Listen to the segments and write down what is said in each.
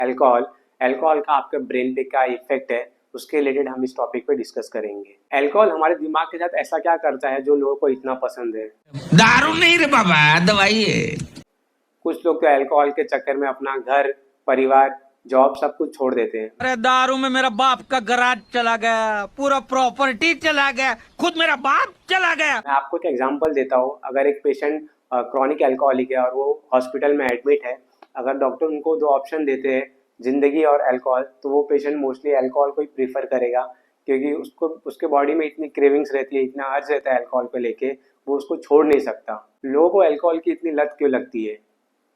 Alcohol alcohol का आपके brain पे क्या इफेक्ट है, उसके रिलेटेड हम इस टॉपिक पे डिस्कस करेंगे। अल्कोहल हमारे दिमाग के साथ ऐसा क्या करता है जो लोगों को इतना पसंद है। दारू नहीं रे बाबा, दवाई है। कुछ लोग तो अल्कोहल के चक्कर में अपना घर, परिवार, जॉब सब कुछ छोड़ देते हैं। अरे दारू में मेरा बाप का गराज चला गया, पूरा प्रॉपर्टी चला गया, खुद मेरा बाप चला गया। मैं आपको एक एग्जांपल देता हूँ। अगर एक पेशेंट क्रॉनिक अल्कोहलिक है और वो हॉस्पिटल में एडमिट है, अगर डॉक्टर उनको दो ऑप्शन देते हैं, जिंदगी और अल्कोहल, तो वो पेशेंट मोस्टली अल्कोहल को ही प्रीफर करेगा, क्योंकि उसको उसके बॉडी में इतनी क्रेविंग्स रहती है, इतना अर्ज रहता है अल्कोहल को लेके, वो उसको छोड़ नहीं सकता। लोगों को अल्कोहल की इतनी लत क्यों लगती है?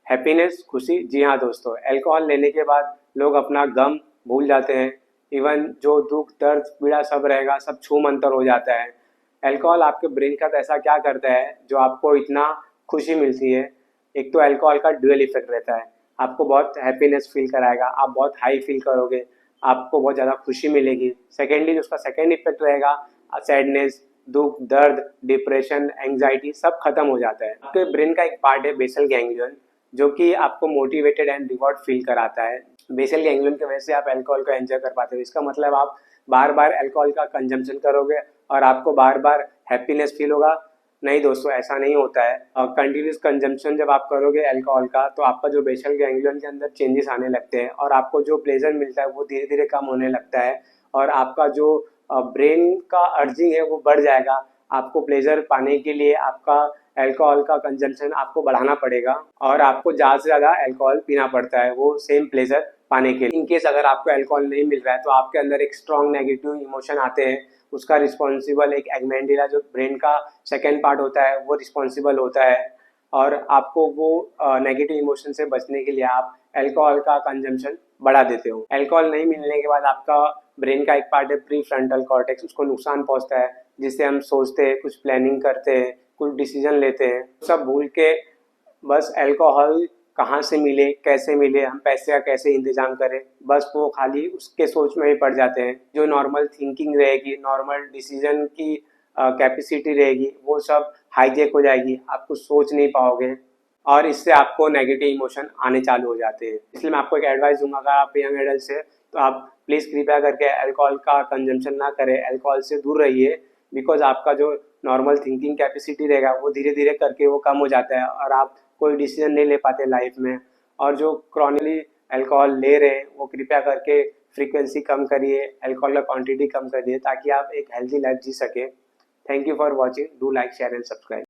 हैप्पीनेस, खुशी। जी हाँ दोस्तों, अल्कोहल लेने के बाद लोग अपना गम भूल जाते हैं। इवन जो दुख, दर्द, पीड़ा सब रहेगा, सब छू मंतर हो जाता है। अल्कोहल आपके ब्रेन का ऐसा क्या करता है जो आपको इतना खुशी मिलती है? एक तो अल्कोहल का ड्यूअल इफेक्ट रहता है, आपको बहुत हैप्पीनेस फील कराएगा, आप बहुत हाई फील करोगे, आपको बहुत ज़्यादा खुशी मिलेगी। सेकेंडली जो उसका सेकेंड इफेक्ट रहेगा, सैडनेस, दुख, दर्द, डिप्रेशन, एंग्जाइटी सब खत्म हो जाता है। आपके ब्रेन का एक पार्ट है बेसल गैंग्लियन, जो कि आपको मोटिवेटेड एंड रिवॉर्ड फील कराता है। बेसल गैंग्लियन की वजह से आप अल्कोहल को एंजॉय कर पाते हो। इसका मतलब आप बार बार अल्कोहल का कंजम्पशन करोगे और आपको बार बार हैप्पीनेस फील होगा? नहीं दोस्तों, ऐसा नहीं होता है। और कंटिन्यूस कंजम्पशन जब आप करोगे अल्कोहल का, तो आपका जो बेसल गैंग्लियन के अंदर चेंजेस आने लगते हैं और आपको जो प्लेजर मिलता है वो धीरे धीरे कम होने लगता है और आपका जो ब्रेन का अर्जिंग है वो बढ़ जाएगा। आपको प्लेजर पाने के लिए आपका अल्कोहल का कंजम्पशन आपको बढ़ाना पड़ेगा और आपको ज़्यादा से ज़्यादा अल्कोहल पीना पड़ता है वो सेम प्लेजर पाने के लिए। इनकेस अगर आपको अल्कोहल नहीं मिल रहा है तो आपके अंदर एक स्ट्रॉन्ग नेगेटिव इमोशन आते हैं। उसका रिस्पॉन्सिबल एक एग्मेंडिला, जो ब्रेन का सेकेंड पार्ट होता है, वो रिस्पॉन्सिबल होता है और आपको वो नेगेटिव इमोशन से बचने के लिए आप अल्कोहल का कंजम्पशन बढ़ा देते हो। अल्कोहल नहीं मिलने के बाद आपका ब्रेन का एक पार्ट है प्री फ्रंटल कॉर्टेक्स, उसको नुकसान पहुंचता है, जिससे हम सोचते हैं, कुछ प्लानिंग करते हैं, कुछ डिसीजन लेते हैं, सब भूल के बस अल्कोहल कहाँ से मिले, कैसे मिले, हम पैसे का कैसे इंतजाम करें, बस वो खाली उसके सोच में ही पड़ जाते हैं। जो नॉर्मल थिंकिंग रहेगी, नॉर्मल डिसीजन की कैपेसिटी रहेगी, वो सब हाईजेक हो जाएगी, आप कुछ सोच नहीं पाओगे और इससे आपको नेगेटिव इमोशन आने चालू हो जाते हैं। इसलिए मैं आपको एक एडवाइस दूंगा, अगर आप यंग एडल्ट है तो आप प्लीज़ कृपया करके अल्कोहल का कंजम्पशन ना करें, अल्कोहल से दूर रहिए। बिकॉज आपका जो नॉर्मल थिंकिंग कैपेसिटी रहेगा वो धीरे धीरे करके वो कम हो जाता है और आप कोई डिसीजन नहीं ले पाते लाइफ में। और जो क्रॉनिकली अल्कोहल ले रहे हैं वो कृपया करके फ्रीक्वेंसी कम करिए, अल्कोहल का क्वांटिटी कम करिए, ताकि आप एक हेल्थी लाइफ जी सके। Thank you for watching. Do like, share and subscribe.